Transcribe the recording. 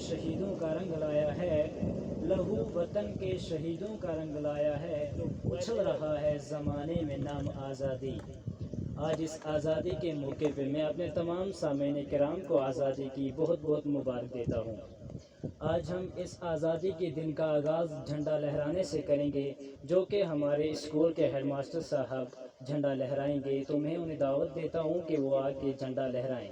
शहीदों का रंग लाया है, लहू वतन के शहीदों का रंग लाया है, उछल रहा है ज़माने में नाम आज़ादी। आज इस आज़ादी के मौके पे मैं अपने तमाम सामीन किराम को आज़ादी की बहुत बहुत मुबारक देता हूँ। आज हम इस आज़ादी के दिन का आगाज़ झंडा लहराने से करेंगे, जो कि हमारे स्कूल के हेडमास्टर साहब झंडा लहराएंगे। तो मैं उन्हें दावत देता हूँ कि वो आके झंडा लहराएं।